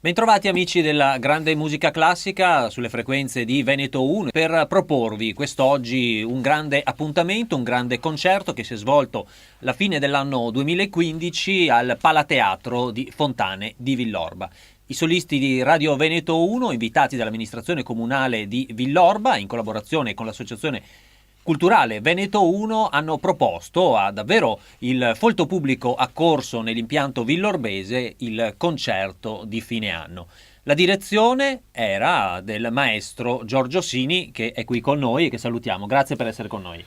Bentrovati amici della grande musica classica sulle frequenze di Veneto 1 per proporvi quest'oggi un grande appuntamento, un grande concerto che si è svolto alla fine dell'anno 2015 al Palateatro di Fontane di Villorba. I solisti di Radio Veneto 1, invitati dall'amministrazione comunale di Villorba, in collaborazione con l'associazione culturale Veneto 1, hanno proposto a davvero il folto pubblico accorso nell'impianto villorbese il concerto di fine anno. La direzione era del maestro Giorgio Sini, che è qui con noi e che salutiamo. Grazie per essere con noi.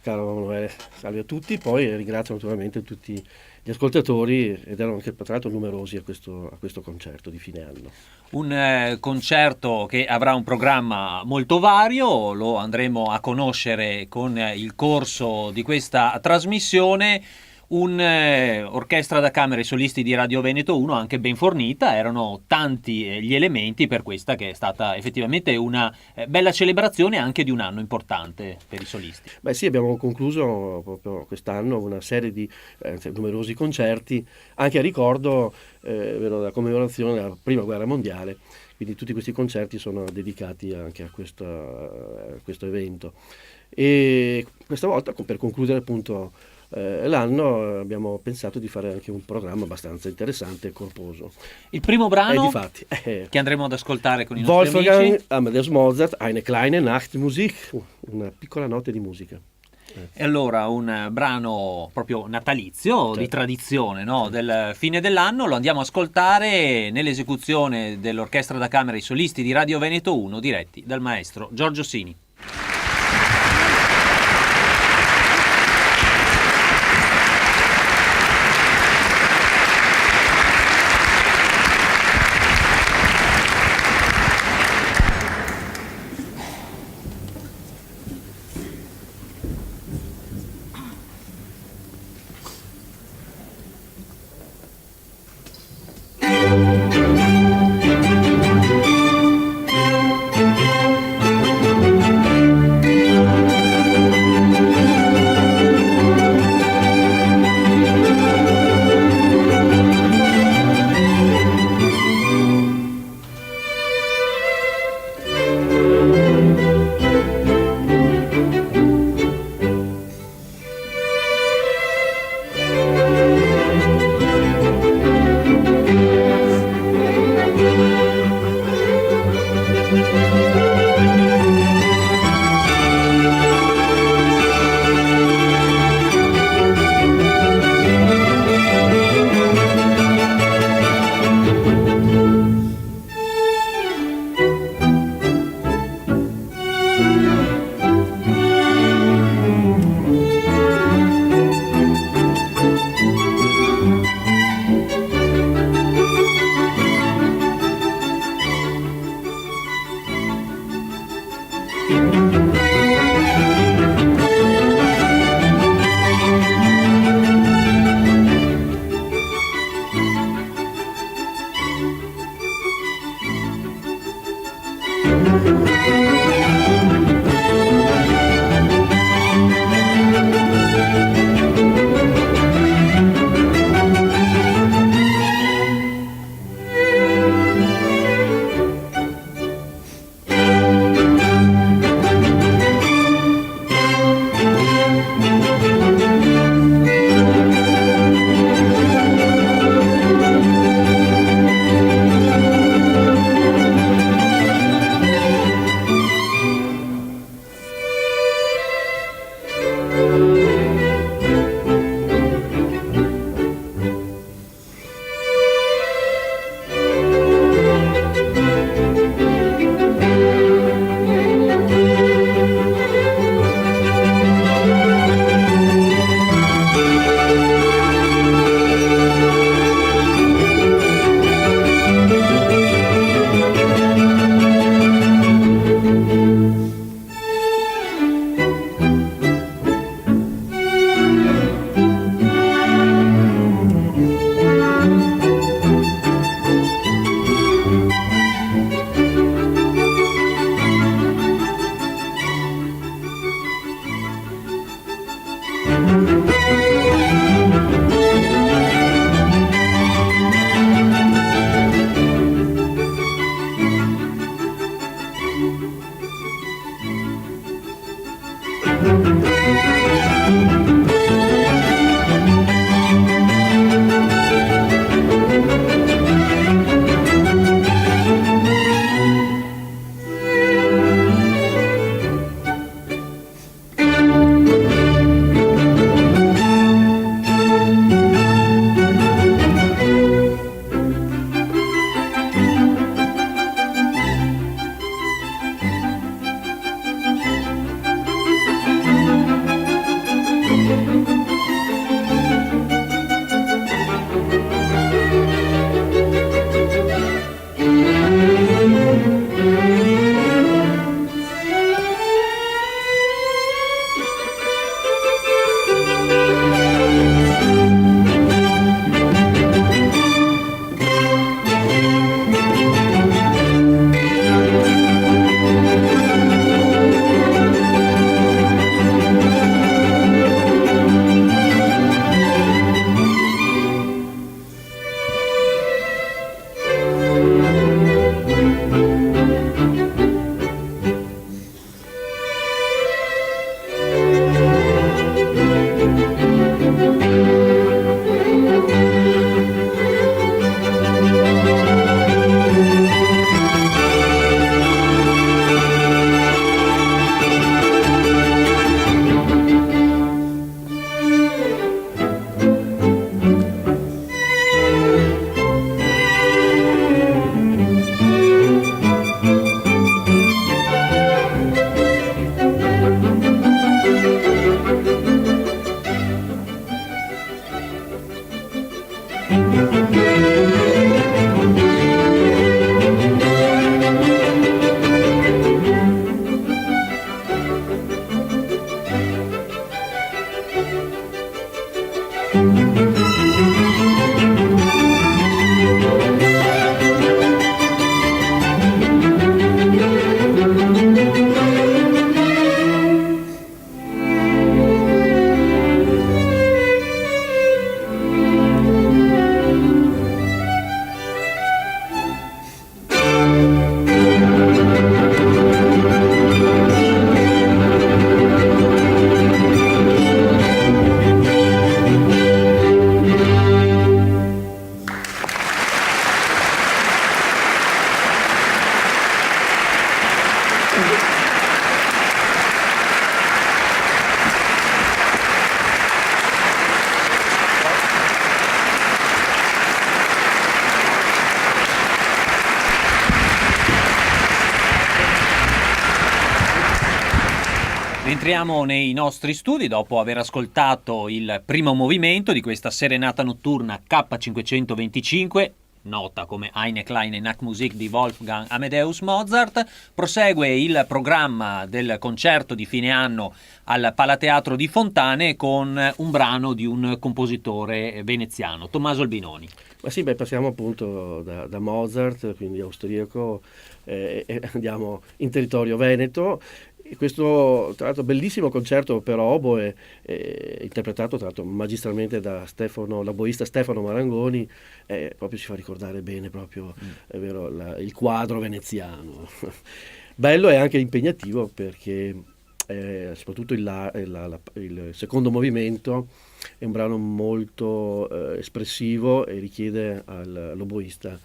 Caro Emanuele, salve a tutti, poi ringrazio naturalmente tutti gli ascoltatori ed erano anche tra l'altro numerosi a questo concerto di fine anno. Un concerto che avrà un programma molto vario, lo andremo a conoscere con il corso di questa trasmissione. Un'orchestra da camera e solisti di Radio Veneto 1 anche ben fornita, erano tanti gli elementi per questa che è stata effettivamente una bella celebrazione anche di un anno importante per i solisti. Beh sì, abbiamo concluso proprio quest'anno una serie di numerosi concerti, anche a ricordo della commemorazione della Prima Guerra Mondiale, quindi tutti questi concerti sono dedicati anche a questo evento. E questa volta, per concludere appunto l'anno, abbiamo pensato di fare anche un programma abbastanza interessante e corposo. Il primo brano difatti, che andremo ad ascoltare con i nostri Wolfgang amici, Amadeus Mozart, Eine kleine Nachtmusik, una piccola notte di musica. E allora un brano proprio natalizio, Certo. di tradizione, no? Del fine dell'anno, lo andiamo a ascoltare nell'esecuzione dell'orchestra da camera i solisti di Radio Veneto 1 diretti dal maestro Giorgio Sini. Entriamo nei nostri studi dopo aver ascoltato il primo movimento di questa serenata notturna K525, nota come Eine kleine Nachtmusik di Wolfgang Amadeus Mozart. Prosegue il programma del concerto di fine anno al Palateatro di Fontane con un brano di un compositore veneziano, Tommaso Albinoni. Ma sì, passiamo appunto da Mozart, quindi austriaco, e andiamo in territorio veneto. E questo tra l'altro bellissimo concerto per oboe, interpretato tra l'altro magistralmente da l'oboista Stefano Marangoni, proprio ci fa ricordare bene proprio è vero, il quadro veneziano. Bello e anche impegnativo perché soprattutto il secondo movimento è un brano molto espressivo e richiede all'oboista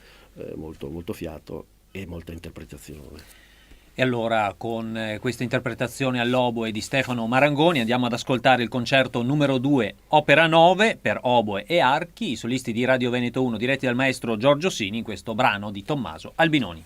molto, molto fiato e molta interpretazione. E allora con questa interpretazione all'oboe di Stefano Marangoni andiamo ad ascoltare il concerto numero 2, opera 9 per oboe e archi, i solisti di Radio Veneto 1 diretti dal maestro Giorgio Sini in questo brano di Tommaso Albinoni.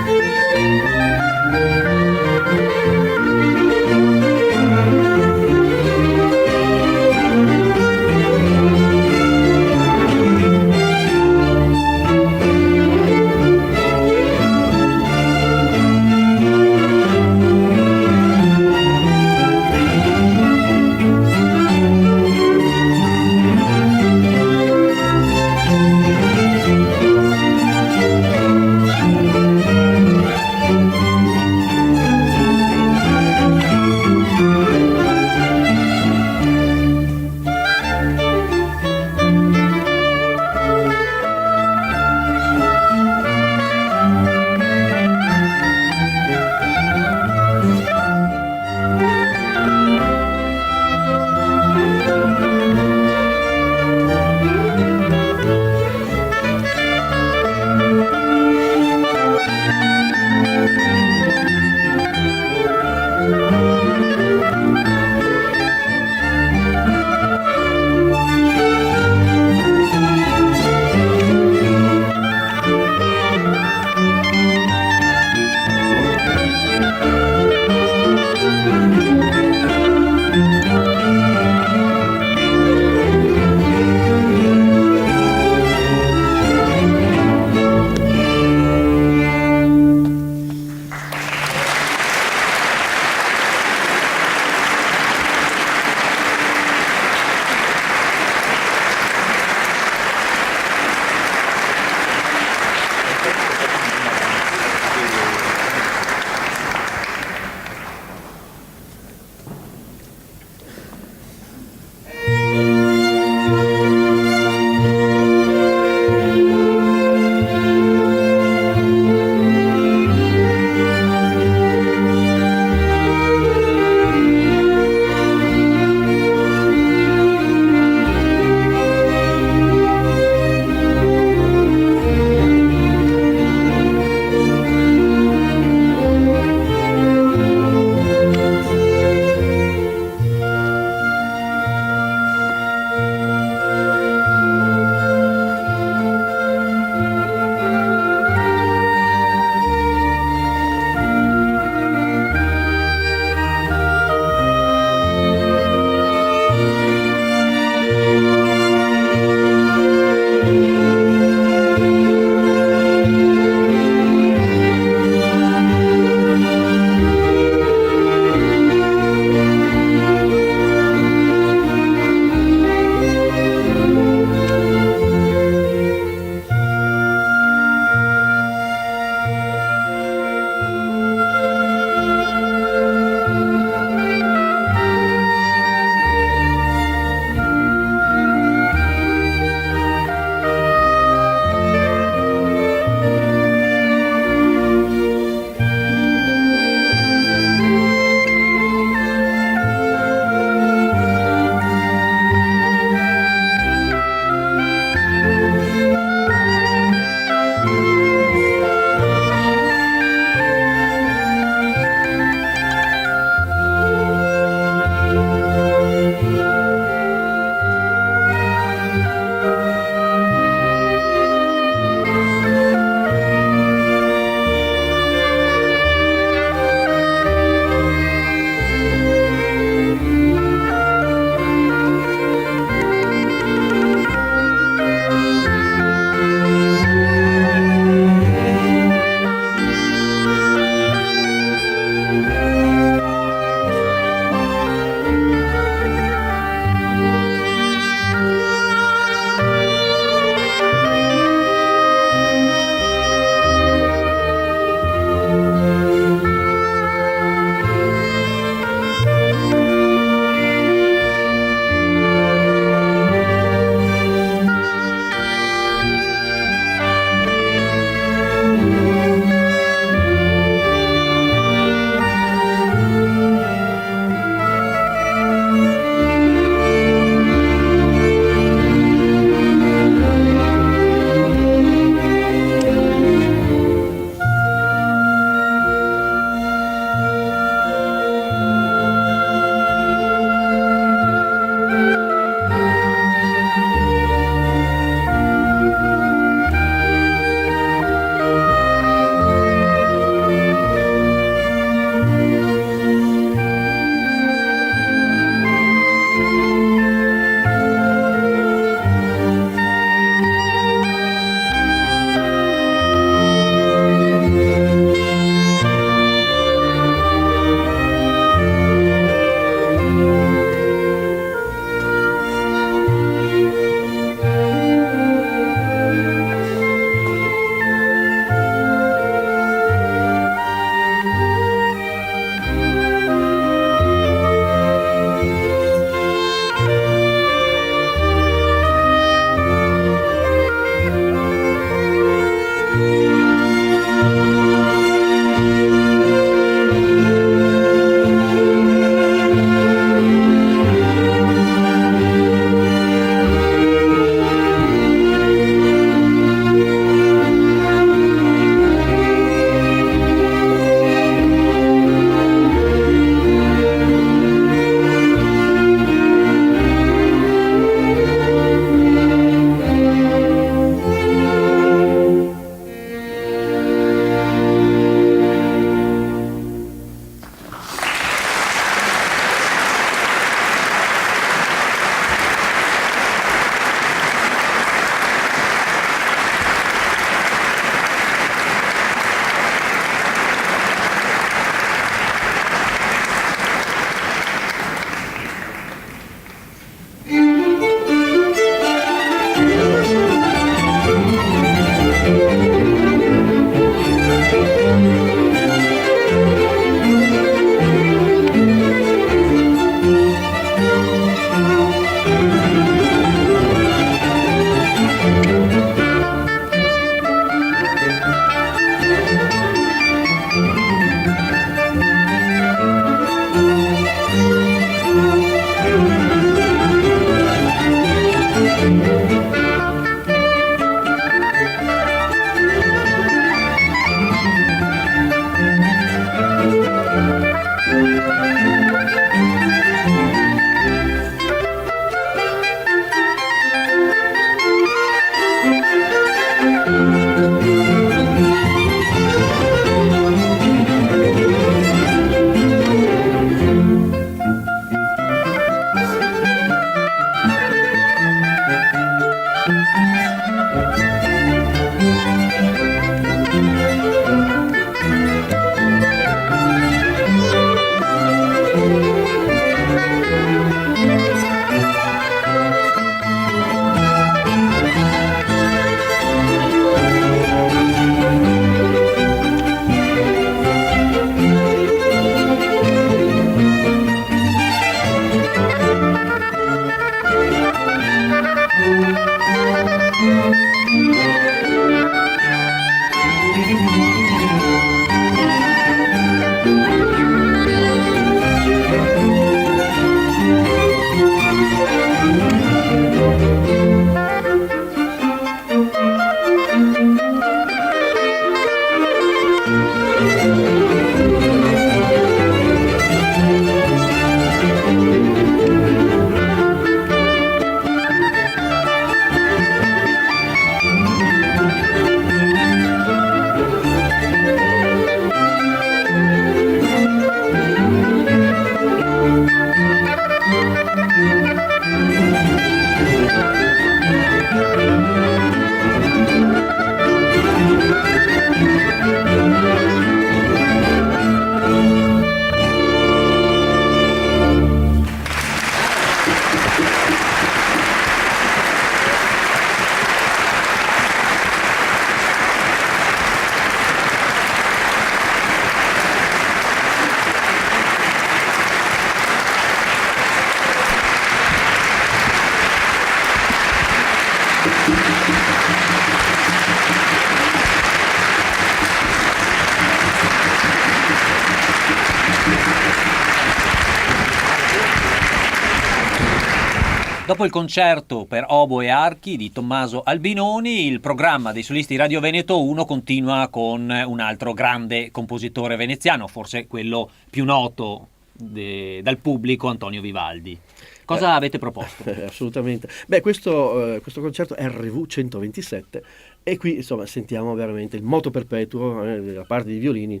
Dopo il concerto per oboe e archi di Tommaso Albinoni, il programma dei solisti di Radio Veneto 1 continua con un altro grande compositore veneziano, forse quello più noto dal pubblico, Antonio Vivaldi. Cosa avete proposto? Assolutamente. Beh, questo concerto è RV 127 e qui insomma sentiamo veramente il moto perpetuo della parte di violini,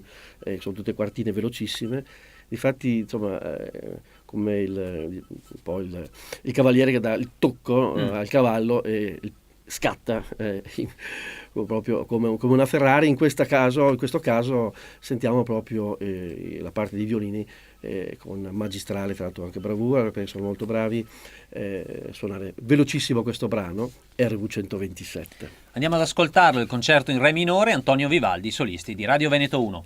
sono tutte quartine velocissime. Difatti, insomma, come poi il cavaliere che dà il tocco al cavallo e scatta proprio come una Ferrari, in questo caso sentiamo proprio la parte di violini con magistrale, tra l'altro anche bravura, perché sono molto bravi a suonare velocissimo questo brano, RV 127. Andiamo ad ascoltarlo, il concerto in re minore, Antonio Vivaldi, solisti di Radio Veneto 1.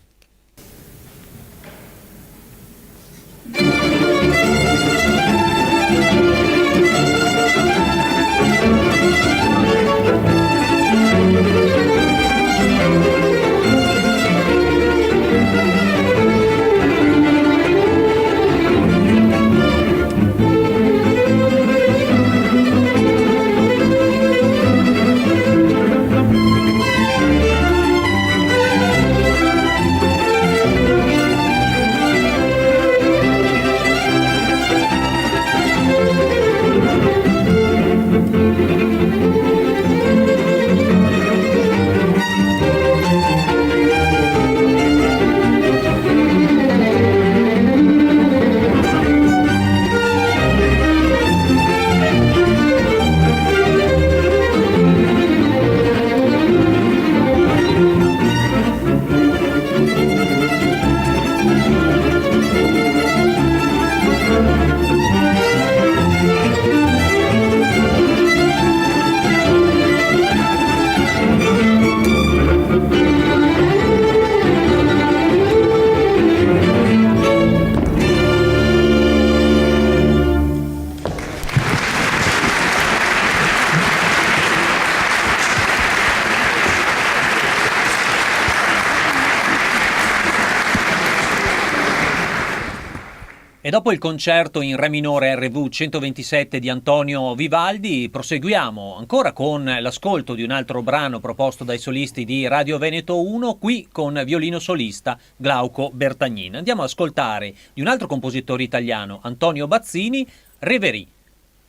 E dopo il concerto in re minore RV 127 di Antonio Vivaldi, proseguiamo ancora con l'ascolto di un altro brano proposto dai solisti di Radio Veneto 1, qui con violino solista Glauco Bertagnin. Andiamo ad ascoltare di un altro compositore italiano, Antonio Bazzini, Reverie.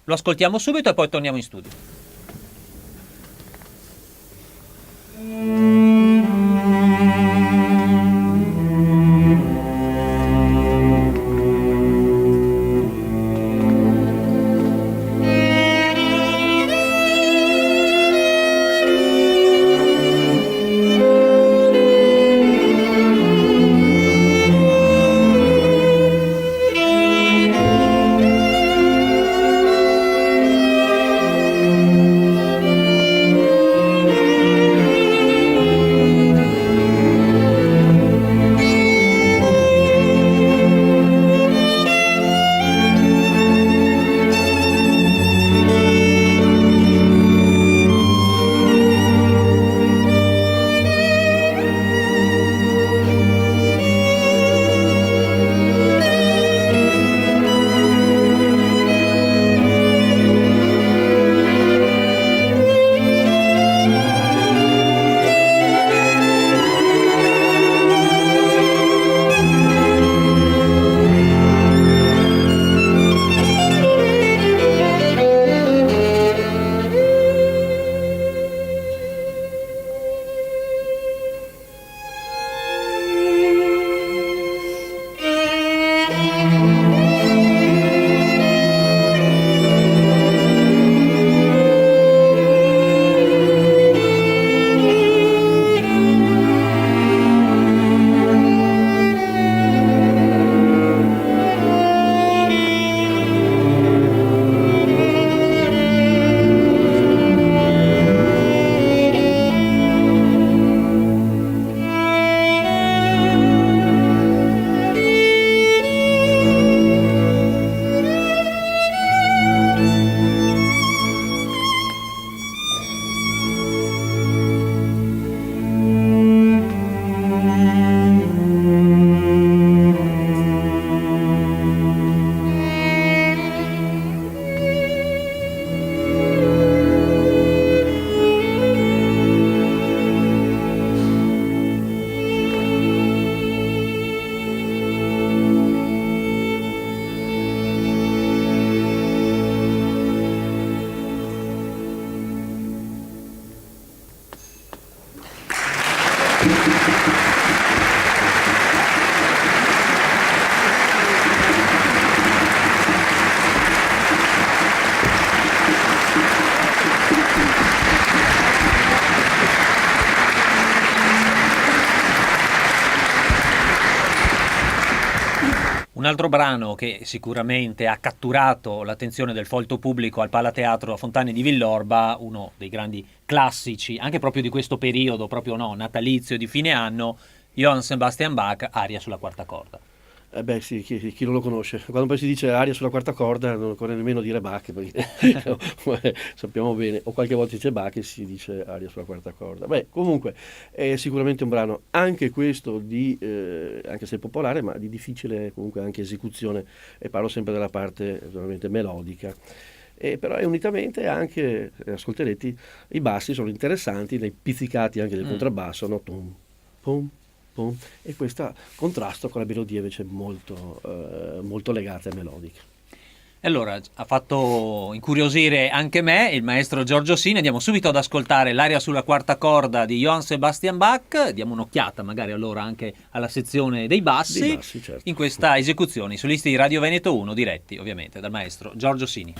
Lo ascoltiamo subito e poi torniamo in studio. Un altro brano che sicuramente ha catturato l'attenzione del folto pubblico al Palateatro Fontane di Villorba, uno dei grandi classici, anche proprio di questo periodo, proprio no, natalizio di fine anno, Johann Sebastian Bach, Aria sulla quarta corda. Beh sì, chi non lo conosce? Quando poi si dice aria sulla quarta corda non occorre nemmeno dire Bach, perché sappiamo bene, o qualche volta si dice Bach e si dice aria sulla quarta corda. Beh, comunque è sicuramente un brano, anche questo, anche se popolare, ma di difficile comunque anche esecuzione, e parlo sempre della parte veramente melodica. Però unitamente anche, ascolterete, i bassi sono interessanti, nei pizzicati anche del contrabbasso, no? Tum, pum, pum, e questo contrasto con la melodia invece molto legata e melodica. E allora ha fatto incuriosire anche me il maestro Giorgio Sini. Andiamo subito ad ascoltare l'Aria sulla quarta corda di Johann Sebastian Bach. Diamo un'occhiata magari allora anche alla sezione dei bassi, Certo. in questa esecuzione, i solisti di Radio Veneto 1, diretti ovviamente dal maestro Giorgio Sini.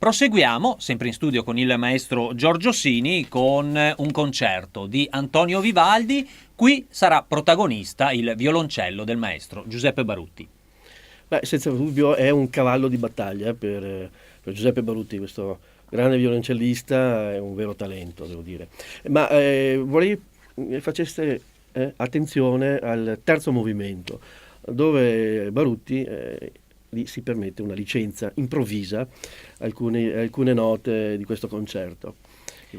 Proseguiamo, sempre in studio con il maestro Giorgio Sini, con un concerto di Antonio Vivaldi. Qui sarà protagonista il violoncello del maestro Giuseppe Barutti. Beh, senza dubbio è un cavallo di battaglia per Giuseppe Barutti, questo grande violoncellista, è un vero talento, devo dire. Ma vorrei faceste attenzione al terzo movimento, dove Barutti lì si permette una licenza, improvvisa alcune note di questo concerto.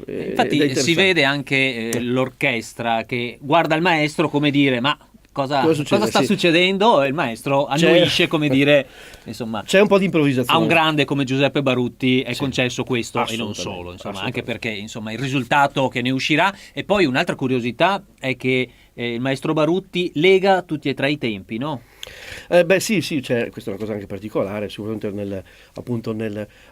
Infatti si vede anche l'orchestra che guarda il maestro come dire: ma cosa sta succedendo? E il maestro annuisce, come dire, insomma, c'è un po' di improvvisazione. A un grande come Giuseppe Barutti è concesso questo, e non solo, insomma, anche perché insomma il risultato che ne uscirà. E poi un'altra curiosità è che il maestro Barutti lega tutti e tre i tempi, no? Beh sì, questa è una cosa anche particolare, sicuramente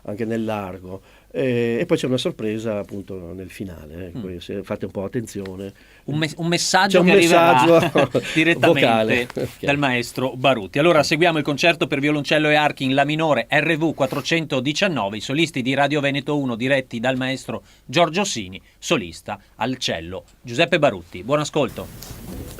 anche nel largo. E poi c'è una sorpresa appunto nel finale, se fate un po' attenzione. Un messaggio che arriverà direttamente dal maestro Barutti. Allora seguiamo il concerto per violoncello e archi in La minore RV 419, i solisti di Radio Veneto 1 diretti dal maestro Giorgio Sini, solista al cello Giuseppe Barutti. Buon ascolto.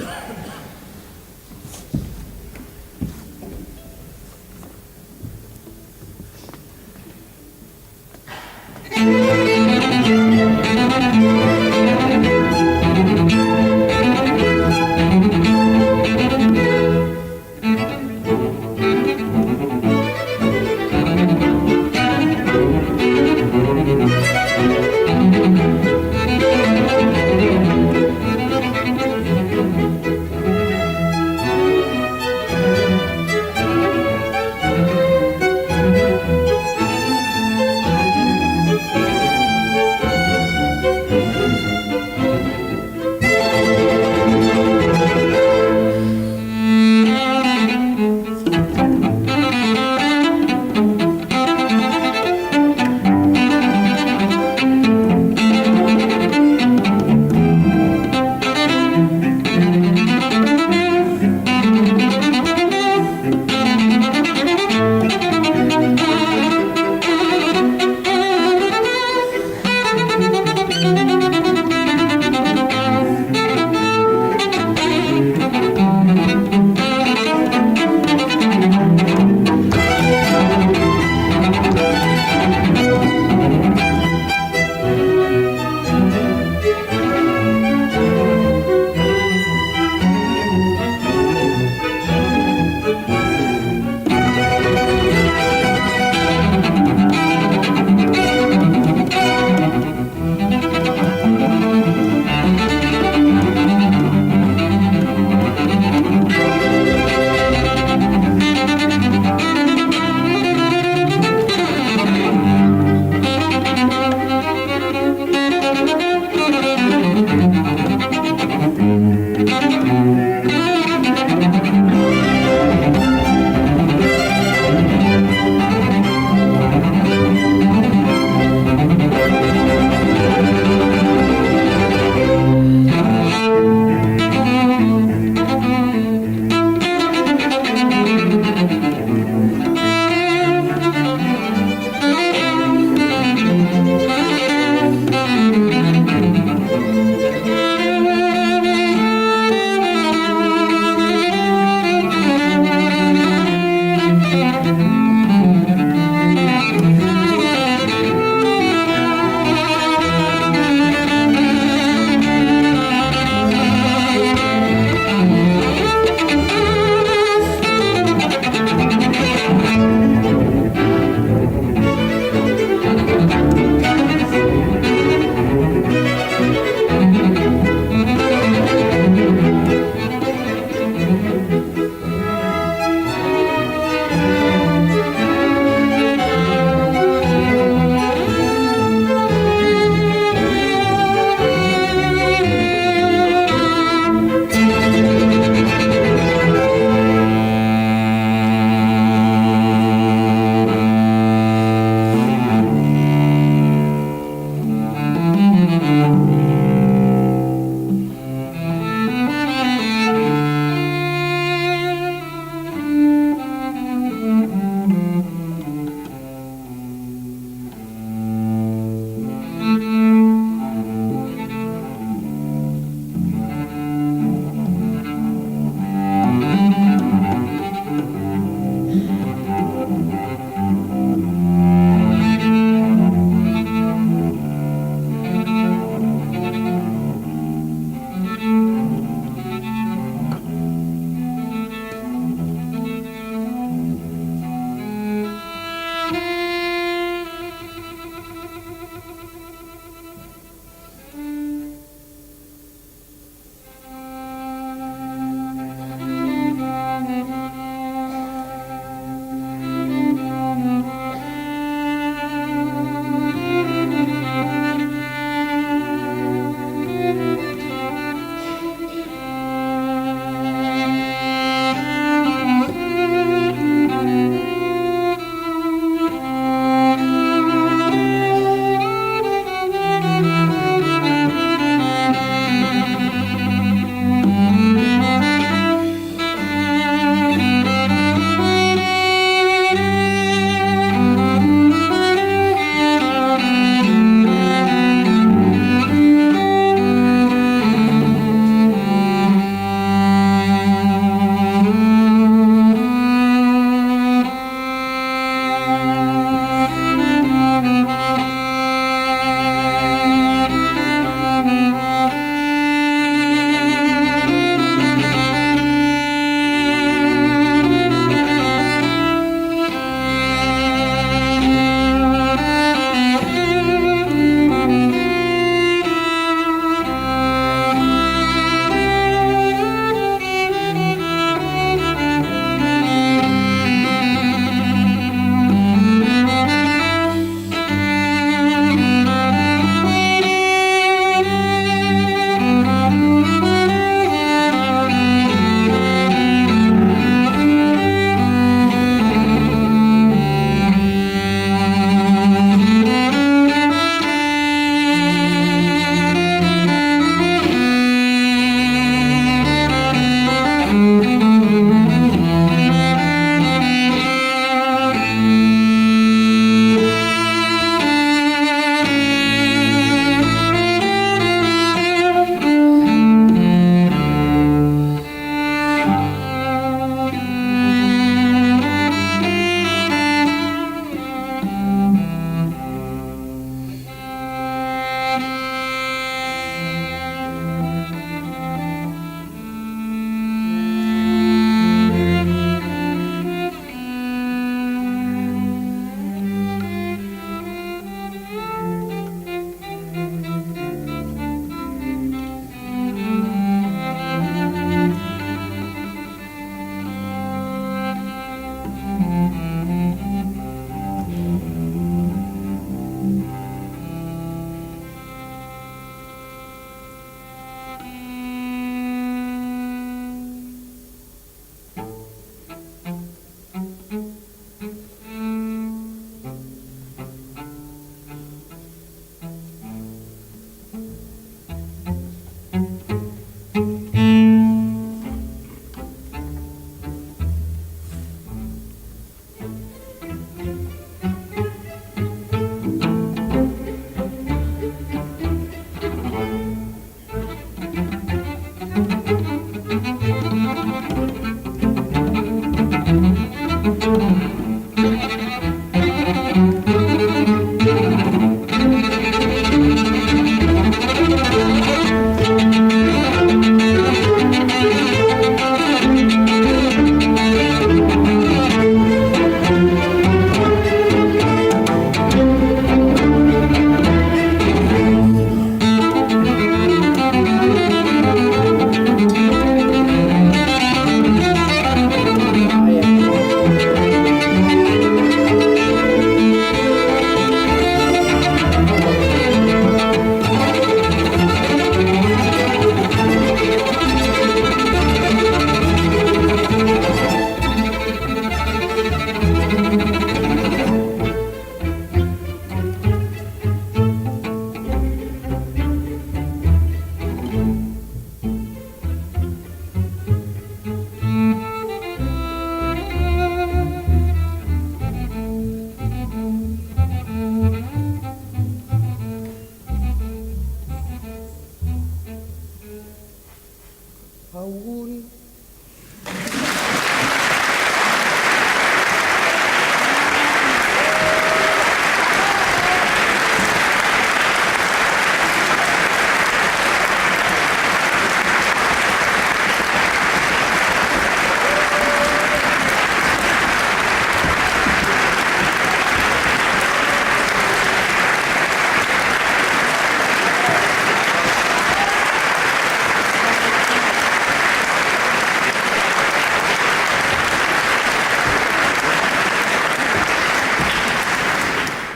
auguri.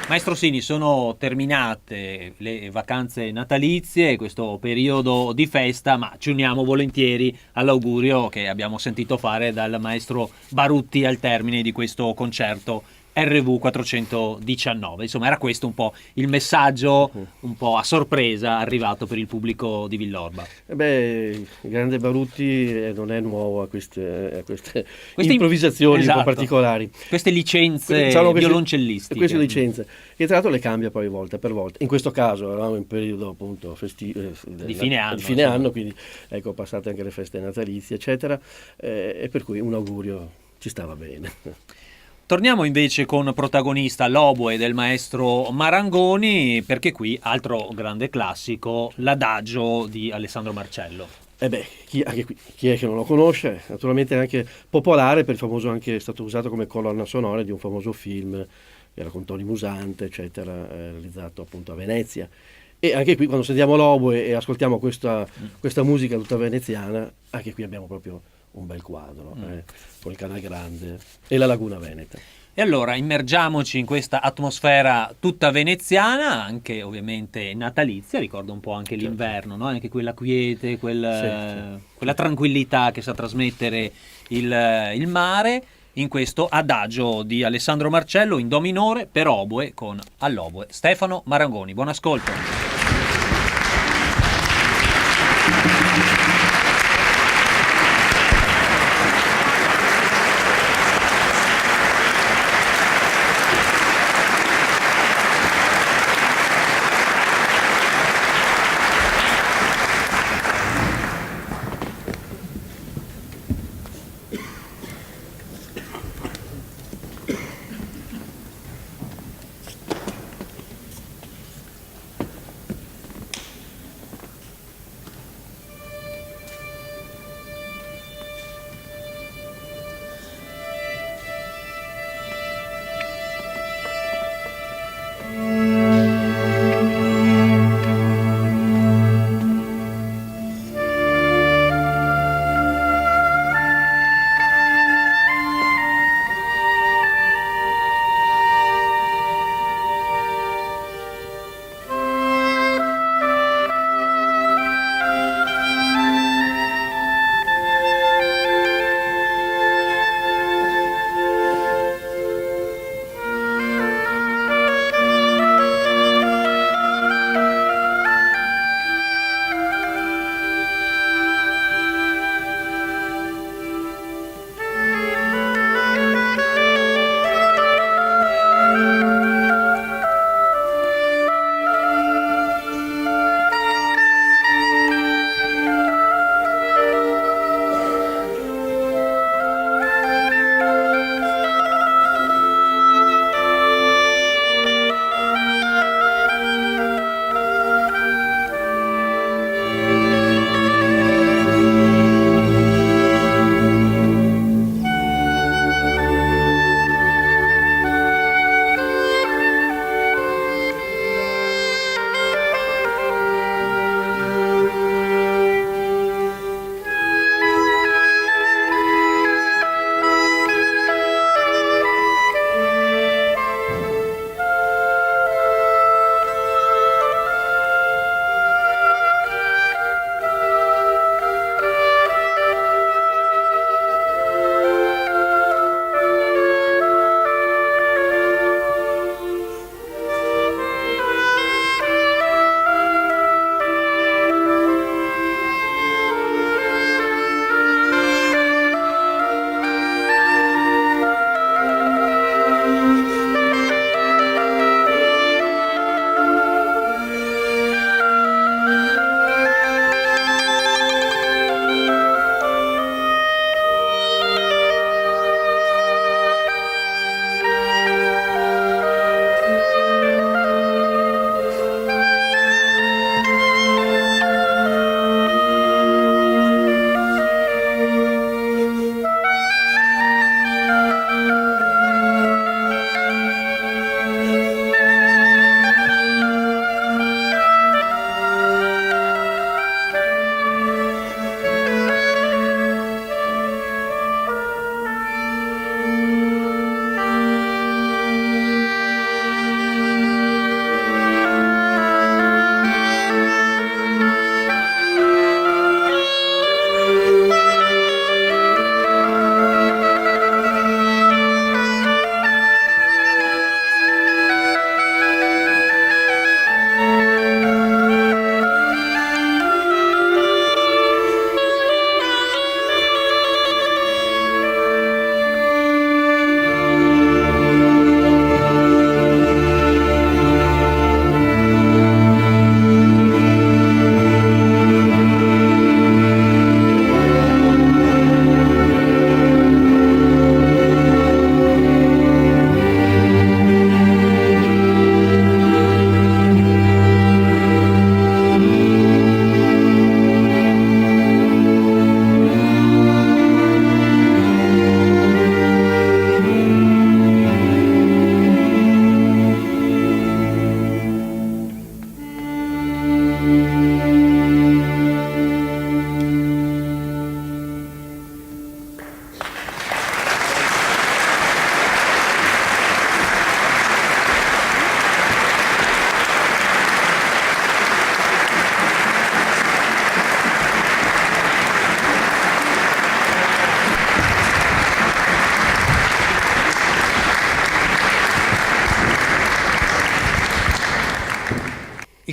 Maestro Sini, sono terminate le vacanze natalizie, questo periodo di festa, ma ci uniamo volentieri all'augurio che abbiamo sentito fare dal maestro Barutti al termine di questo concerto RV 419. Insomma, era questo un po' il messaggio un po' a sorpresa arrivato per il pubblico di Villorba. Il grande Barutti non è nuovo a queste improvvisazioni esatto, un po' particolari. Queste licenze violoncellistiche. Queste licenze, che tra l'altro le cambia poi volta per volta. In questo caso eravamo in periodo appunto di fine anno, quindi ecco, passate anche le feste natalizie, eccetera, e per cui un augurio ci stava bene. Torniamo invece con protagonista l'oboe del maestro Marangoni, perché qui, altro grande classico, l'Adagio di Alessandro Marcello. Chi è che non lo conosce? Naturalmente è anche popolare, per il famoso, anche è stato usato come colonna sonora di un famoso film, che era con Tony Musante, eccetera, realizzato appunto a Venezia. E anche qui, quando sentiamo l'oboe e ascoltiamo questa musica tutta veneziana, anche qui abbiamo proprio un bel quadro, con il Canal Grande e la Laguna Veneta. E allora immergiamoci in questa atmosfera tutta veneziana, anche ovviamente natalizia, ricorda un po' anche l'inverno, no? Anche quella quiete, quella tranquillità che sa trasmettere il mare, in questo Adagio di Alessandro Marcello in do minore per oboe con all'oboe Stefano Marangoni. Buon ascolto.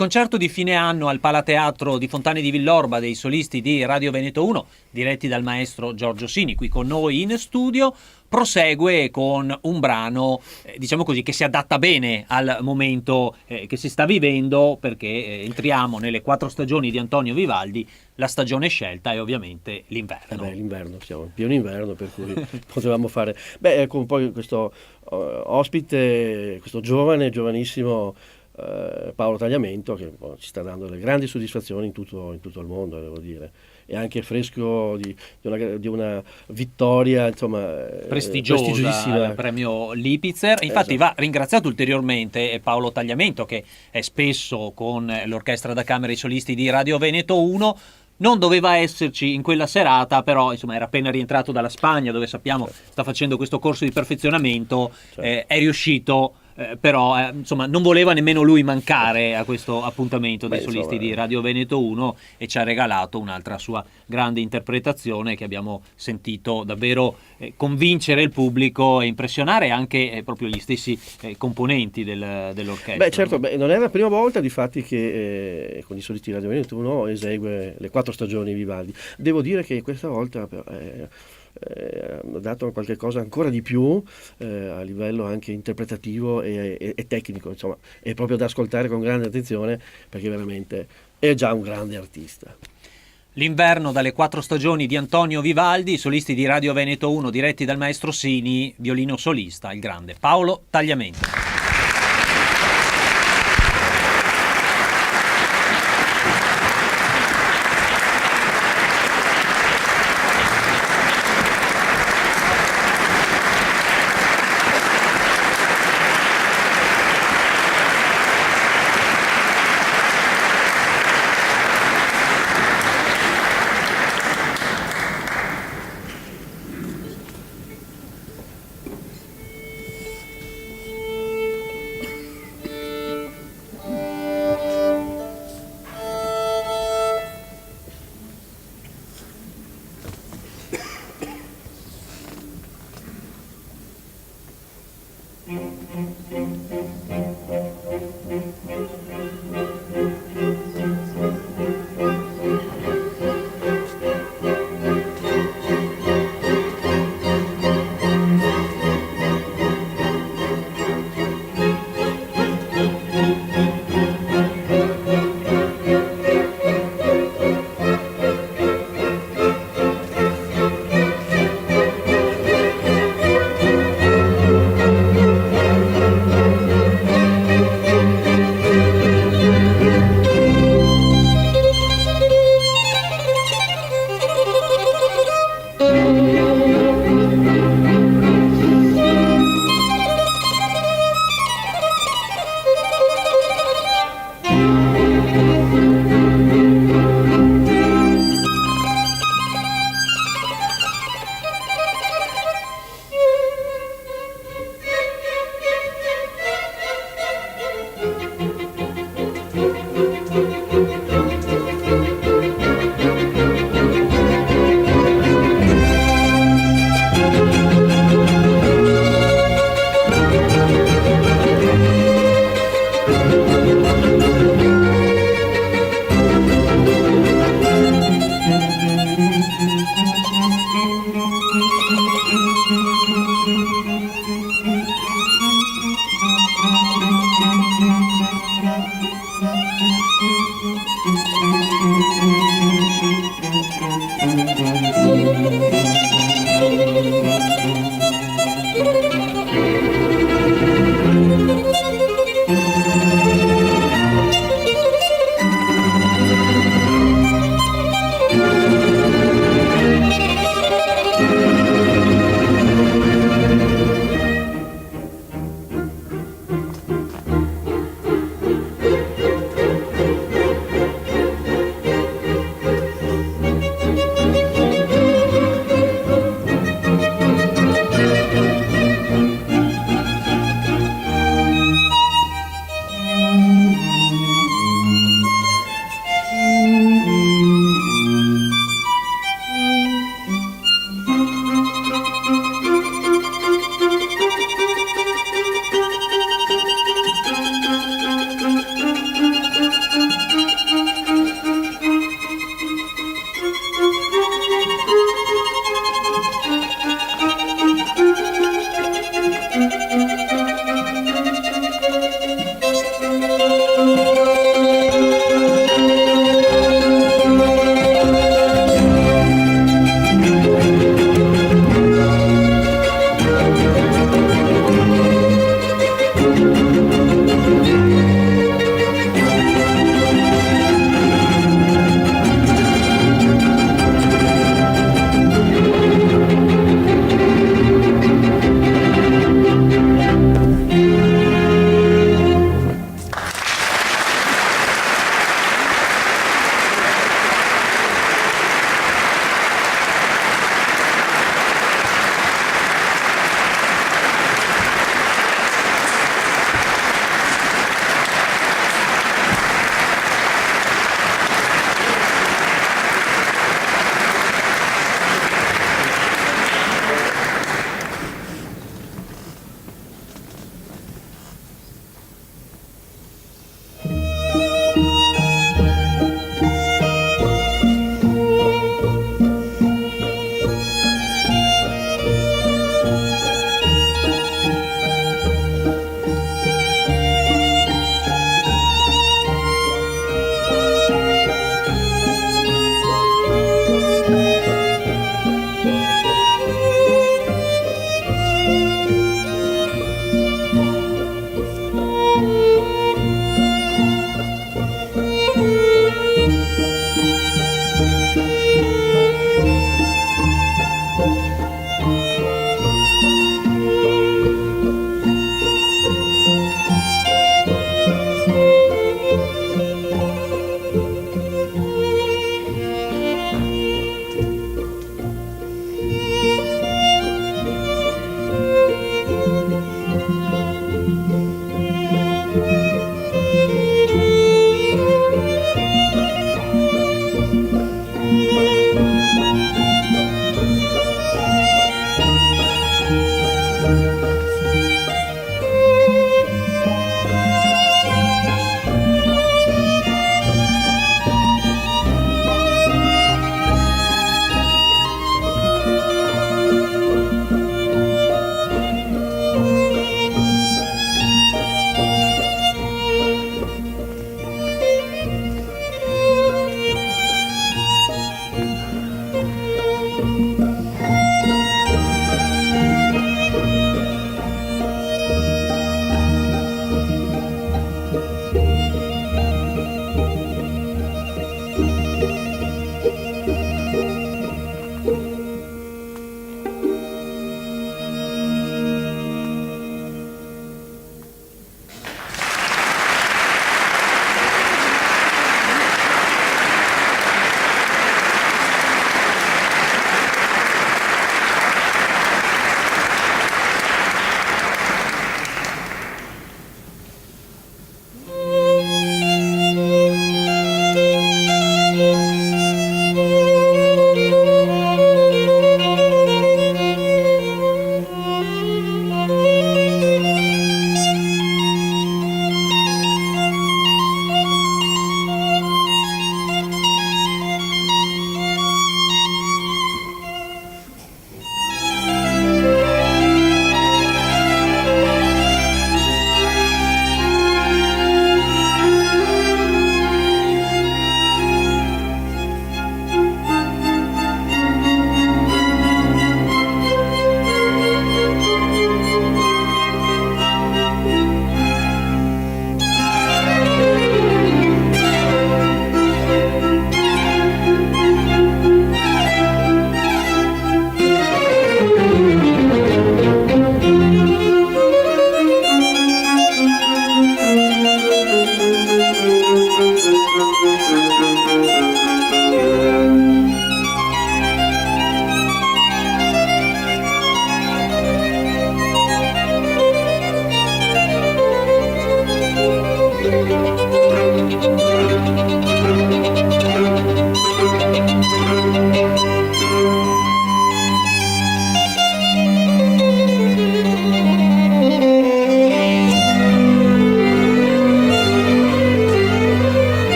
concerto di fine anno al Palateatro di Fontane di Villorba dei solisti di Radio Veneto 1, diretti dal maestro Giorgio Sini, qui con noi in studio, prosegue con un brano, diciamo così, che si adatta bene al momento che si sta vivendo, perché entriamo nelle 4 stagioni di Antonio Vivaldi. La stagione scelta è ovviamente l'inverno. L'inverno, siamo in pieno inverno, per cui potevamo fare... Ecco, poi questo ospite, questo giovanissimo Paolo Tagliamento, che ci sta dando delle grandi soddisfazioni in tutto il mondo, devo dire. E anche fresco di una vittoria, insomma, prestigiosissima al premio Lipitzer. Infatti va ringraziato ulteriormente Paolo Tagliamento, che è spesso con l'orchestra da camera e i solisti di Radio Veneto 1. Non doveva esserci in quella serata, però insomma era appena rientrato dalla Spagna, dove sappiamo sta facendo questo corso di perfezionamento, è riuscito, però insomma non voleva nemmeno lui mancare a questo appuntamento dei solisti di Radio Veneto 1, e ci ha regalato un'altra sua grande interpretazione che abbiamo sentito davvero convincere il pubblico e impressionare anche proprio gli stessi componenti dell'orchestra. Certo, non è la prima volta difatti che con i solisti di Radio Veneto 1 esegue le 4 stagioni Vivaldi. Devo dire che questa volta ha dato qualche cosa ancora di più a livello anche interpretativo e tecnico, insomma, è proprio da ascoltare con grande attenzione, perché veramente è già un grande artista. L'inverno dalle 4 stagioni di Antonio Vivaldi, solisti di Radio Veneto 1 diretti dal maestro Sini, violino solista il grande Paolo Tagliamento.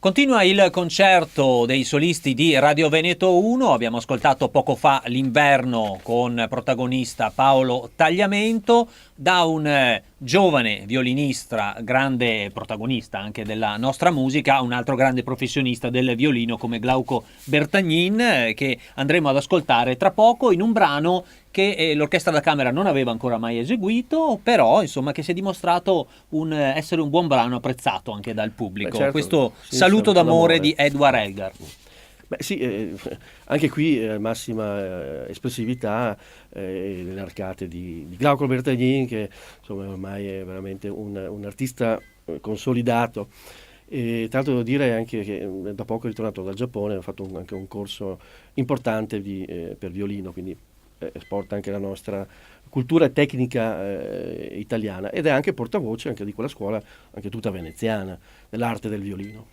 Continua il concerto dei solisti di Radio Veneto 1, abbiamo ascoltato poco fa L'Inverno con protagonista Paolo Tagliamento, da un giovane violinista, grande protagonista anche della nostra musica, a un altro grande professionista del violino come Glauco Bertagnin, che andremo ad ascoltare tra poco in un brano che l'Orchestra da Camera non aveva ancora mai eseguito, però insomma che si è dimostrato essere un buon brano apprezzato anche dal pubblico. Beh, certo, questo sì, Saluto d'amore di Edward Elgar. Beh sì, anche qui massima espressività nelle arcate di Glauco Bertagnin, che insomma ormai è veramente un artista consolidato. E tra l'altro devo dire anche che da poco è ritornato dal Giappone, ha fatto anche un corso importante per violino, quindi esporta anche la nostra cultura e tecnica italiana, ed è anche portavoce anche di quella scuola, anche tutta veneziana, dell'arte del violino.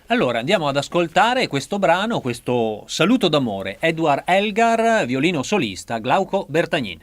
Allora andiamo ad ascoltare questo brano, questo Saluto d'amore, Edward Elgar, violino solista, Glauco Bertagnin.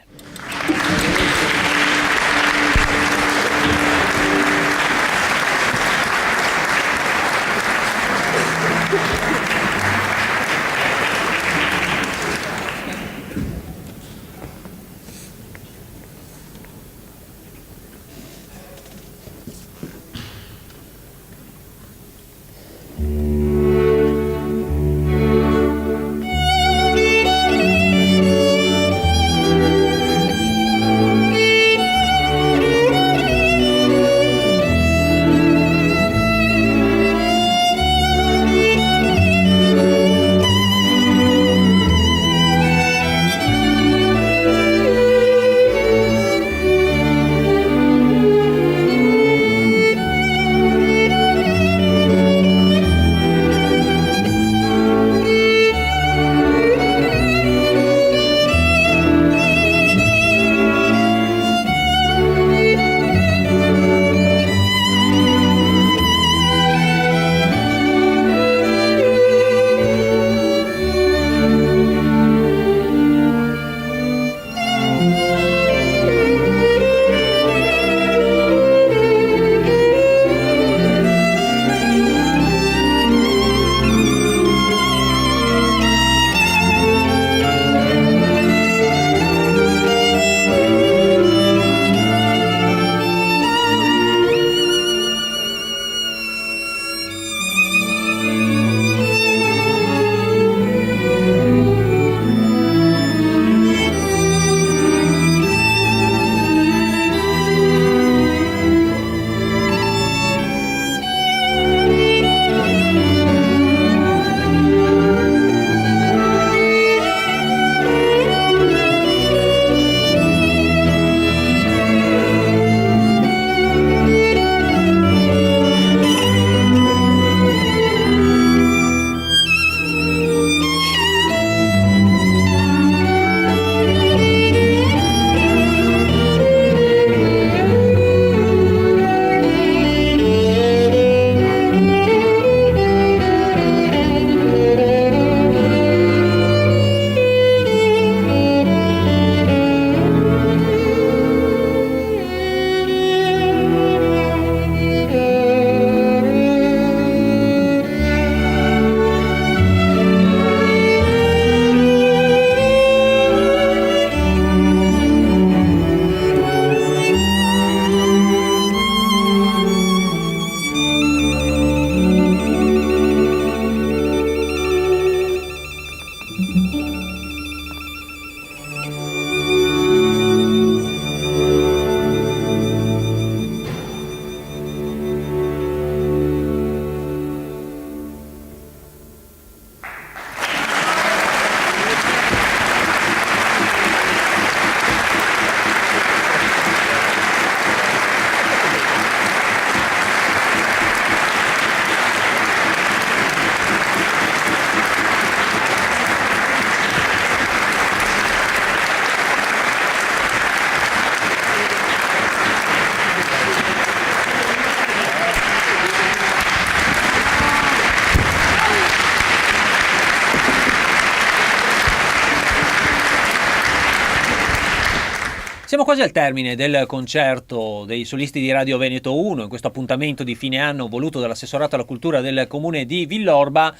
Siamo quasi al termine del concerto dei solisti di Radio Veneto 1, in questo appuntamento di fine anno voluto dall'assessorato alla cultura del comune di Villorba.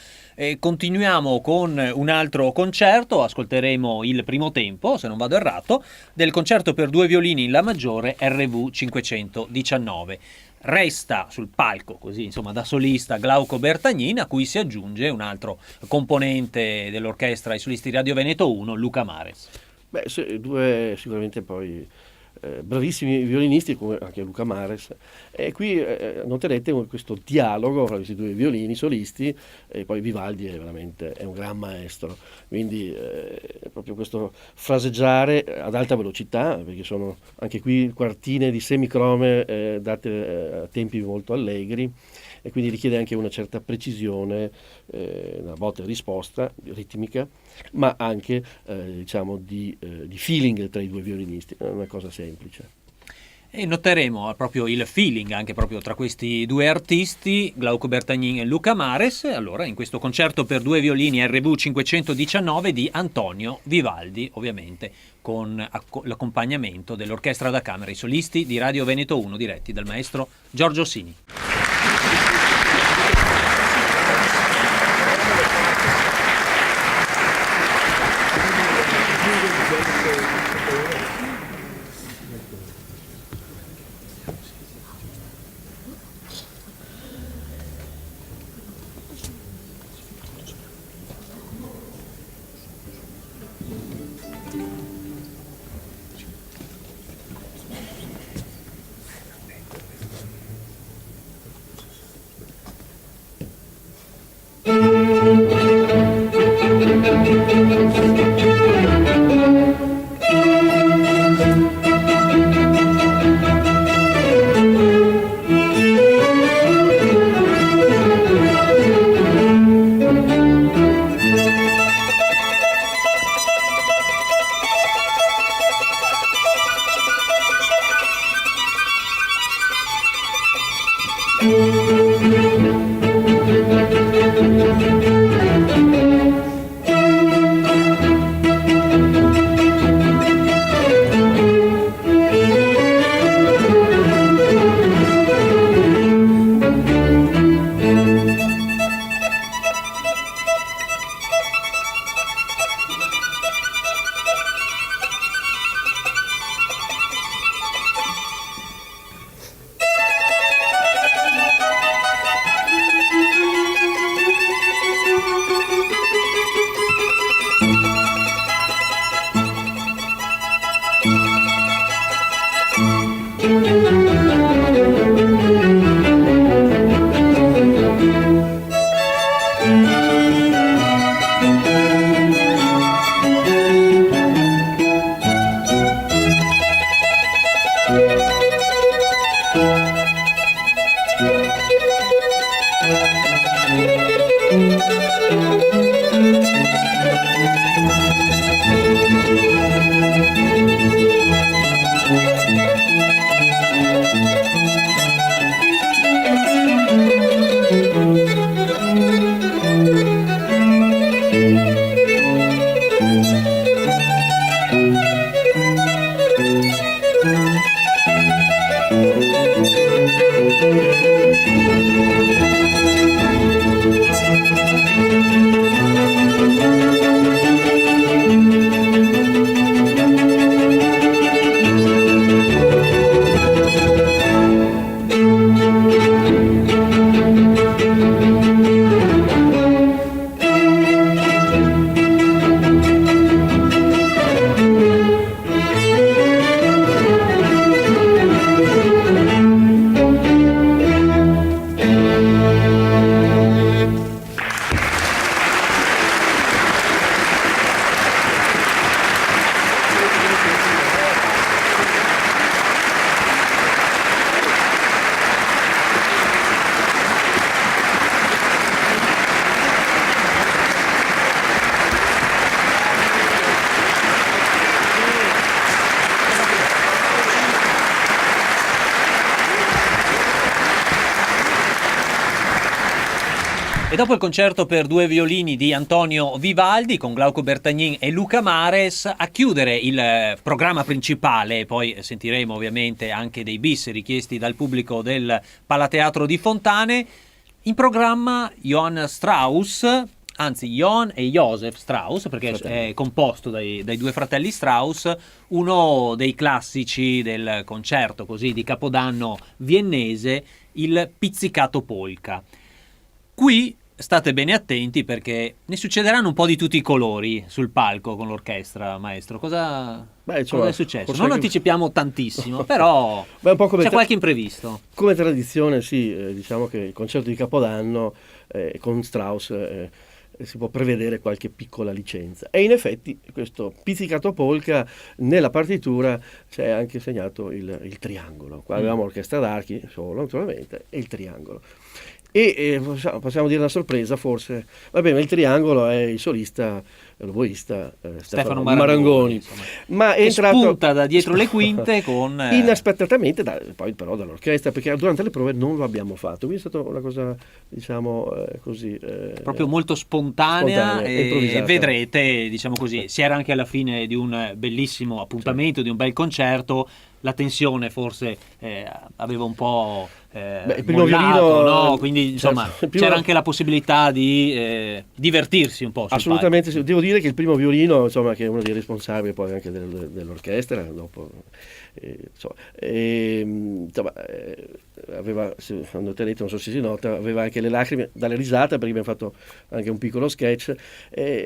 Continuiamo con un altro concerto, ascolteremo il primo tempo, se non vado errato, del concerto per due violini in La maggiore RV 519. Resta sul palco, così insomma da solista, Glauco Bertagnin, a cui si aggiunge un altro componente dell'orchestra ai solisti di Radio Veneto 1, Luca Mares. Beh, due sicuramente poi bravissimi violinisti, come anche Luca Mares, e qui noterete questo dialogo fra questi due violini solisti, e poi Vivaldi è un gran maestro, quindi proprio questo fraseggiare ad alta velocità, perché sono anche qui quartine di semicrome date a tempi molto allegri, e quindi richiede anche una certa precisione, una botta e risposta ritmica, ma anche diciamo di feeling tra i due violinisti, non è una cosa semplice. E noteremo proprio il feeling anche proprio tra questi due artisti, Glauco Bertagnin e Luca Mares, allora in questo concerto per due violini RV 519 di Antonio Vivaldi, ovviamente con l'accompagnamento dell'orchestra da camera, i solisti di Radio Veneto 1 diretti dal maestro Giorgio Sini. E dopo il concerto per 2 violini di Antonio Vivaldi con Glauco Bertagnin e Luca Mares, a chiudere il programma principale, poi sentiremo ovviamente anche dei bis richiesti dal pubblico del Palateatro di Fontane, in programma Johann Strauss, anzi Johann e Joseph Strauss, perché è composto dai 2 fratelli Strauss, uno dei classici del concerto così di Capodanno viennese, il Pizzicato Polka. Qui state bene attenti perché ne succederanno un po' di tutti i colori sul palco con l'orchestra, maestro. Cosa è successo? Non anticipiamo tantissimo, però un po' c'è qualche imprevisto. Come tradizione, sì, diciamo che il concerto di Capodanno con Strauss si può prevedere qualche piccola licenza. E in effetti questo Pizzicato Polka nella partitura c'è anche segnato il triangolo. Qua avevamo l'orchestra d'archi solo, naturalmente, e il triangolo. E possiamo dire una sorpresa forse, ma il triangolo è il solista, l'oboista Stefano Marangoni, ma è entrato, spunta da dietro le quinte con inaspettatamente poi però dall'orchestra, perché durante le prove non lo abbiamo fatto, quindi è stata una cosa diciamo così proprio molto spontanea e vedrete, diciamo così, si era anche alla fine di un bellissimo appuntamento, sì, di un bel concerto. La tensione forse aveva un po' il primo violino, no? Quindi insomma c'era anche la possibilità di divertirsi un po'. Assolutamente, sì. Devo dire che il primo violino, insomma, che è uno dei responsabili poi anche dell'orchestra, dopo aveva, quando te non so se si nota, aveva anche le lacrime dalle risate, perché abbiamo fatto anche un piccolo sketch,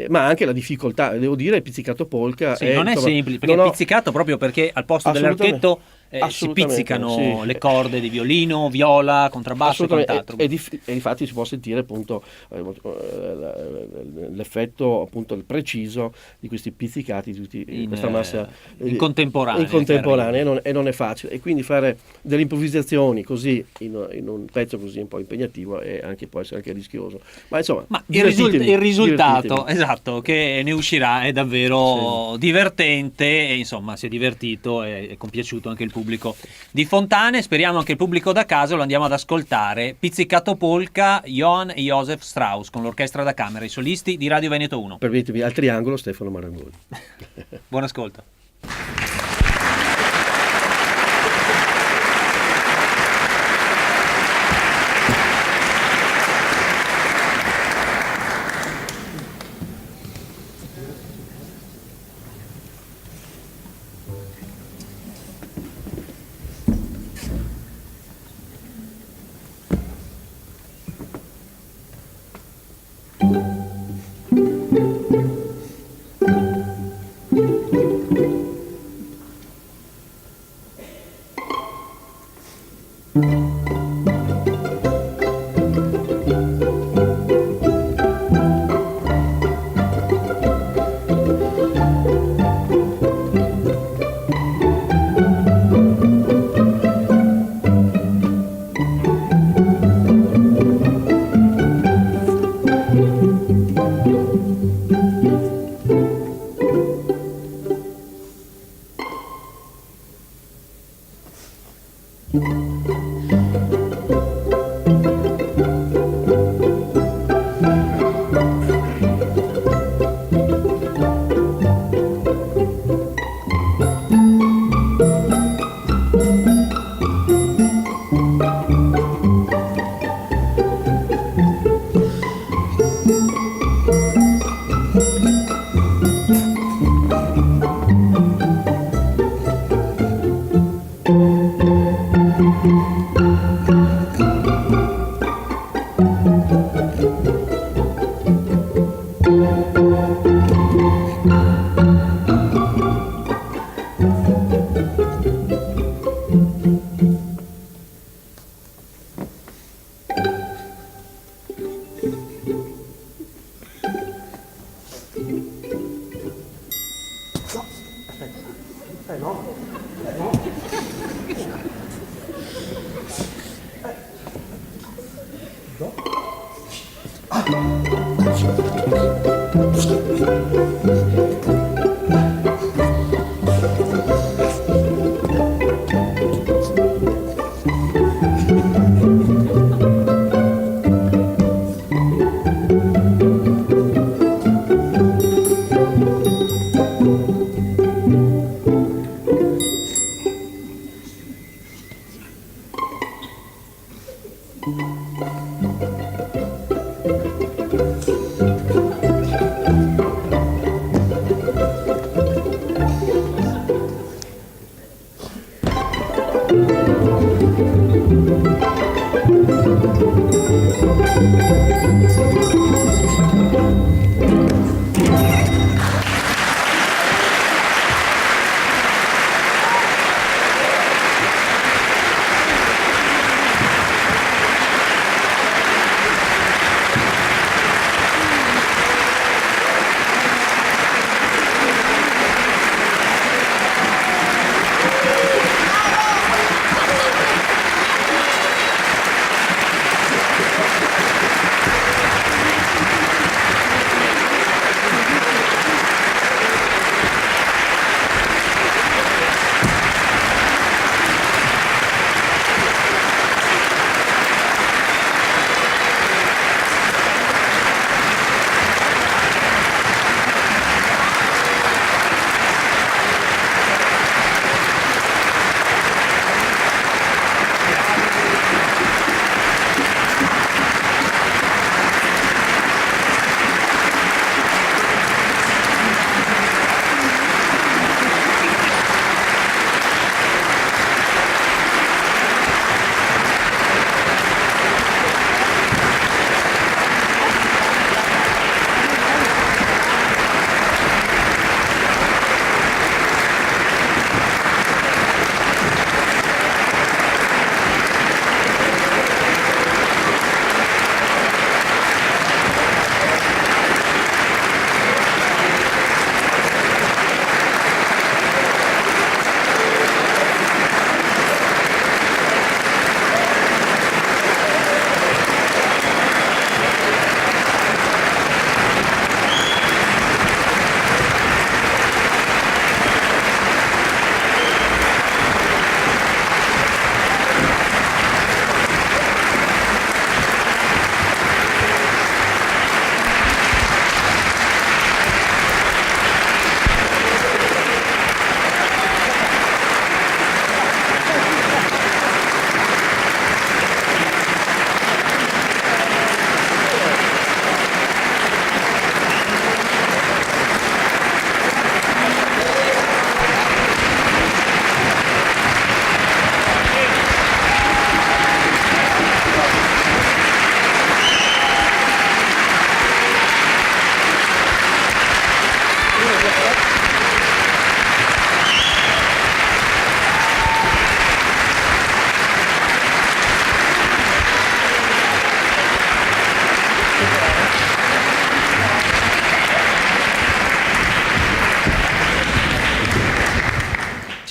ma anche la difficoltà, devo dire, il Pizzicato Polka sì, non è semplice, perché è pizzicato proprio perché al posto dell'archetto si pizzicano le corde di violino, viola, contrabbasso e quant'altro. E infatti si può sentire appunto l'effetto, appunto il preciso di questi pizzicati, di questa massa in contemporanea, e non è facile, e quindi fare delle improvvisazioni così in un pezzo così un po' impegnativo può essere anche rischioso, ma insomma il risultato esatto che ne uscirà è davvero divertente, e insomma si è divertito e è compiaciuto anche il pubblico di Fontane. Speriamo anche il pubblico da casa, lo andiamo ad ascoltare. Pizzicato Polka, Johann e Joseph Strauss con l'orchestra da camera, i solisti di Radio Veneto 1. Permettetemi, al triangolo Stefano Marangoni. Buon ascolto.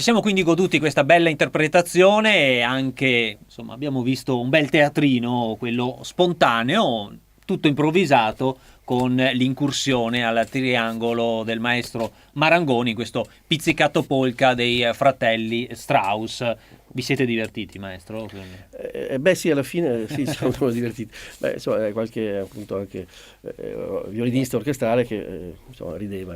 siamo quindi goduti questa bella interpretazione e anche, insomma, abbiamo visto un bel teatrino, quello spontaneo, tutto improvvisato, con l'incursione al triangolo del maestro Marangoni, questo pizzicato polka dei fratelli Strauss. Vi siete divertiti, maestro? Beh sì, alla fine sì, siamo divertiti. Beh, insomma, qualche appunto anche violinista orchestrale che insomma, rideva.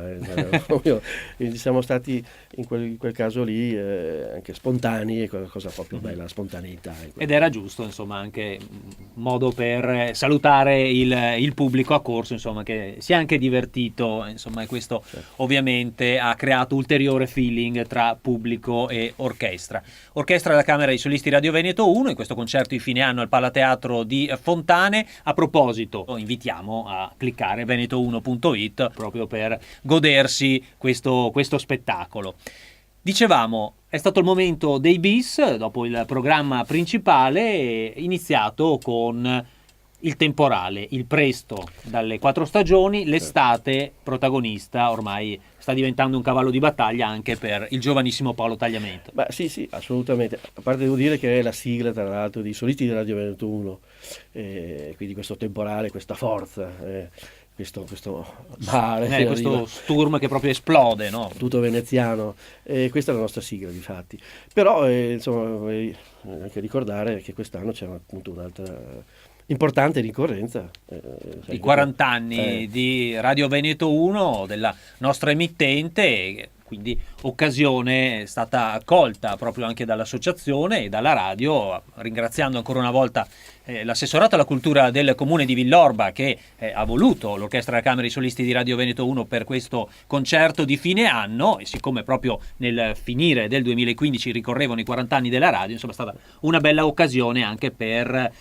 Quindi siamo stati in quel caso lì anche spontanei, cosa proprio bella, la spontaneità. Ed era giusto, insomma, anche un modo per salutare il pubblico accorso, insomma, che si è anche divertito, insomma, e questo ovviamente ha creato ulteriore feeling tra pubblico e orchestra. Orchestra della Camera dei Solisti Radio Veneto 1 in questo concerto di fine anno al Palateatro di Fontane. A proposito, invitiamo a cliccare veneto1.it proprio per godersi questo spettacolo. Dicevamo, è stato il momento dei bis, dopo il programma principale, iniziato con il temporale, il presto dalle 4 stagioni, l'estate protagonista, ormai sta diventando un cavallo di battaglia anche per il giovanissimo Paolo Tagliamento. Beh, sì, assolutamente. A parte devo dire che è la sigla, tra l'altro, di Solisti di Radio Veneto 1, quindi questo temporale, questa forza, questo mare, questo sturm che proprio esplode, no? Tutto veneziano. Questa è la nostra sigla, difatti. Però, insomma, vorrei anche ricordare che quest'anno c'è appunto un'altra importante ricorrenza. I 40 anni di Radio Veneto 1, della nostra emittente, quindi occasione è stata accolta proprio anche dall'associazione e dalla radio, ringraziando ancora una volta l'assessorato alla cultura del comune di Villorba che ha voluto l'Orchestra della Camera dei Solisti di Radio Veneto 1 per questo concerto di fine anno, e siccome proprio nel finire del 2015 ricorrevano i 40 anni della radio, insomma è stata una bella occasione anche per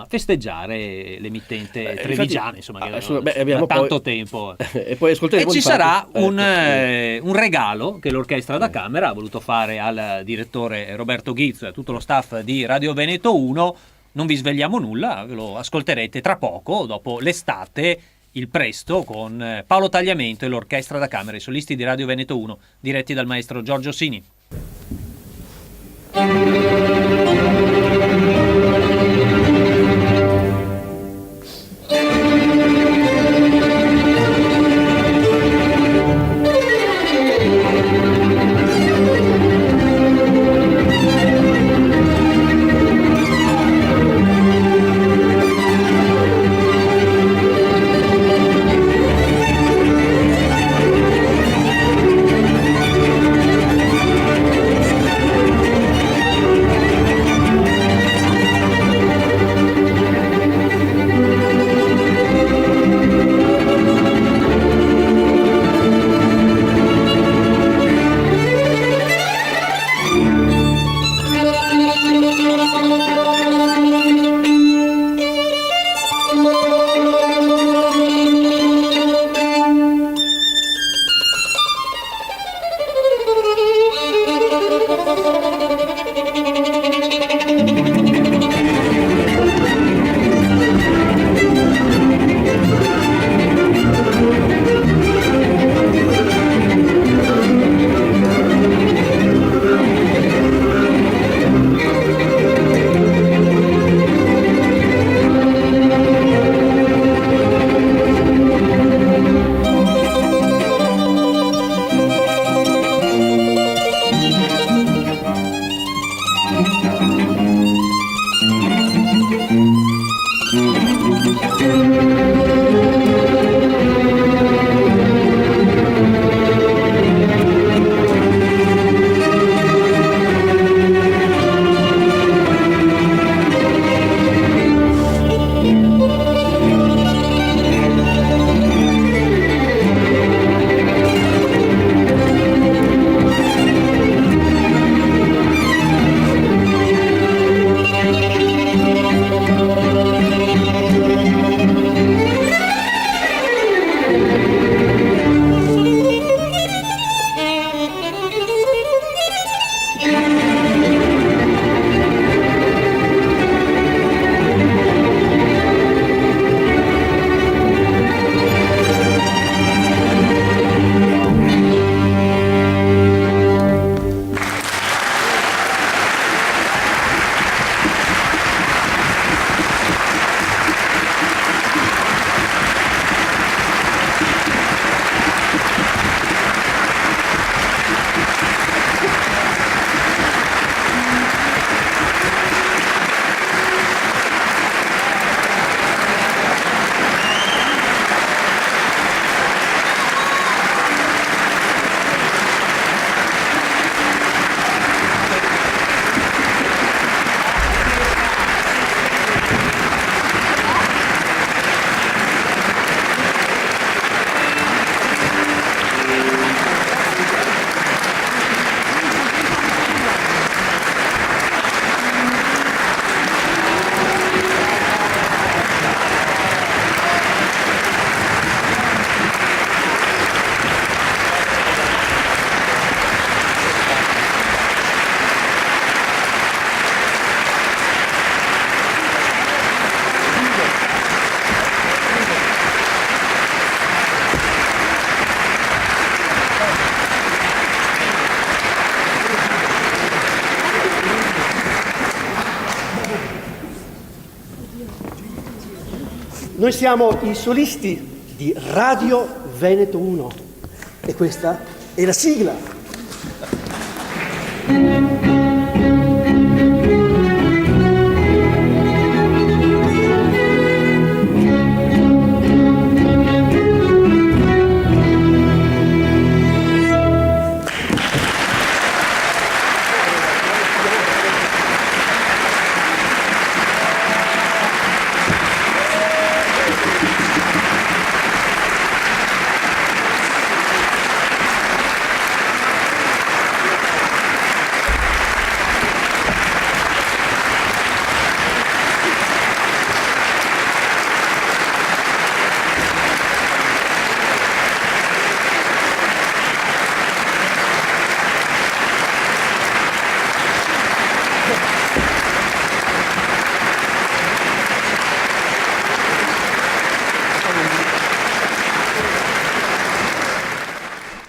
festeggiare l'emittente trevigiana, insomma, che da tanto tempo. E poi ci sarà un regalo che l'Orchestra da Camera ha voluto fare al direttore Roberto Ghizzo e a tutto lo staff di Radio Veneto 1. Non vi svegliamo nulla, ve lo ascolterete tra poco, dopo l'estate, il presto, con Paolo Tagliamento e l'Orchestra da Camera, i solisti di Radio Veneto 1, diretti dal maestro Giorgio Sini. Noi siamo i solisti di Radio Veneto 1 e questa è la sigla.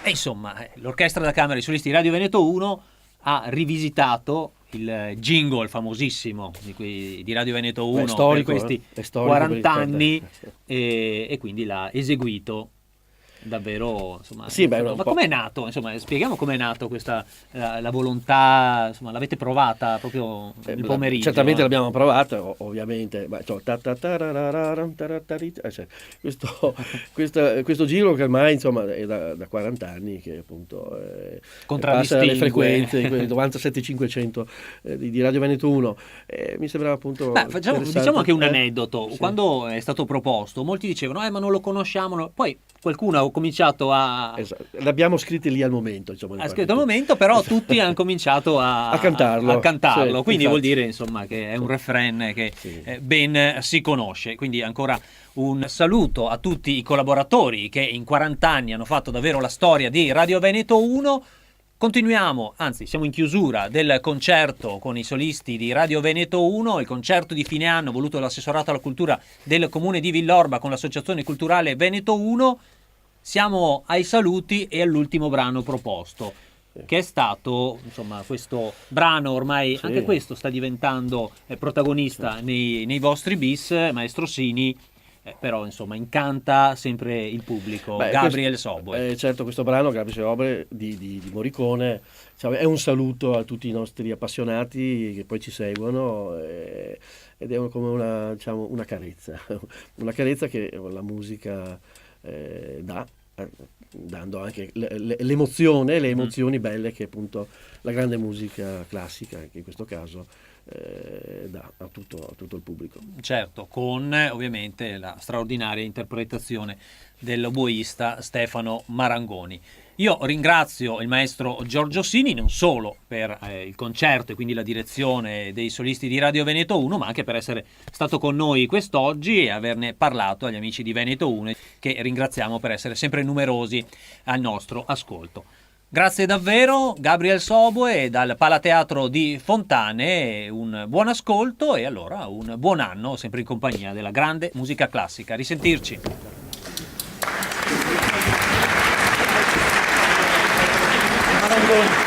E insomma, l'Orchestra da Camera dei Solisti di Radio Veneto 1 ha rivisitato il jingle famosissimo di Radio Veneto 1 storico, per questi è storico 40 anni e quindi l'ha eseguito davvero, insomma. Sì, beh, ma com'è nato? Insomma, spieghiamo com'è nato questa la volontà, insomma, l'avete provata proprio il pomeriggio? Certamente l'abbiamo provata, ovviamente. Questo giro che ormai insomma è da 40 anni che appunto passa le frequenze 97.500 di Radio Veneto 1. Mi sembrava appunto diciamo anche un aneddoto. Sì. Quando è stato proposto, molti dicevano ma non lo conosciamo, poi qualcuno ha cominciato a... Esatto. L'abbiamo scritto lì al momento. Insomma, ha scritto al momento, però tutti hanno cominciato a cantarlo. Sì, quindi infatti. Vuol dire insomma che è un refrain che ben si conosce. Quindi ancora un saluto a tutti i collaboratori che in 40 anni hanno fatto davvero la storia di Radio Veneto 1. Continuiamo, anzi siamo in chiusura del concerto con i solisti di Radio Veneto 1, il concerto di fine anno voluto dall'assessorato alla cultura del comune di Villorba con l'associazione culturale Veneto 1. Siamo ai saluti e all'ultimo brano proposto, che è stato, insomma, questo brano ormai, anche questo sta diventando protagonista nei vostri bis, Maestro Sini, però insomma incanta sempre il pubblico. Gabriel Soboe. Certo, questo brano Gabriel Soboe di Morricone, diciamo, è un saluto a tutti i nostri appassionati che poi ci seguono ed è come una carezza, una carezza che la musica dà, dando anche l'emozione, le emozioni belle che appunto la grande musica classica, che in questo caso dà a tutto il pubblico. Certo, con ovviamente la straordinaria interpretazione dell'oboista Stefano Marangoni. Io ringrazio il maestro Giorgio Sini non solo per il concerto e quindi la direzione dei solisti di Radio Veneto 1, ma anche per essere stato con noi quest'oggi e averne parlato agli amici di Veneto 1, che ringraziamo per essere sempre numerosi al nostro ascolto. Grazie davvero Gabriel Soboe dal Palateatro di Fontane, un buon ascolto e allora un buon anno sempre in compagnia della grande musica classica. Risentirci. Marangoni.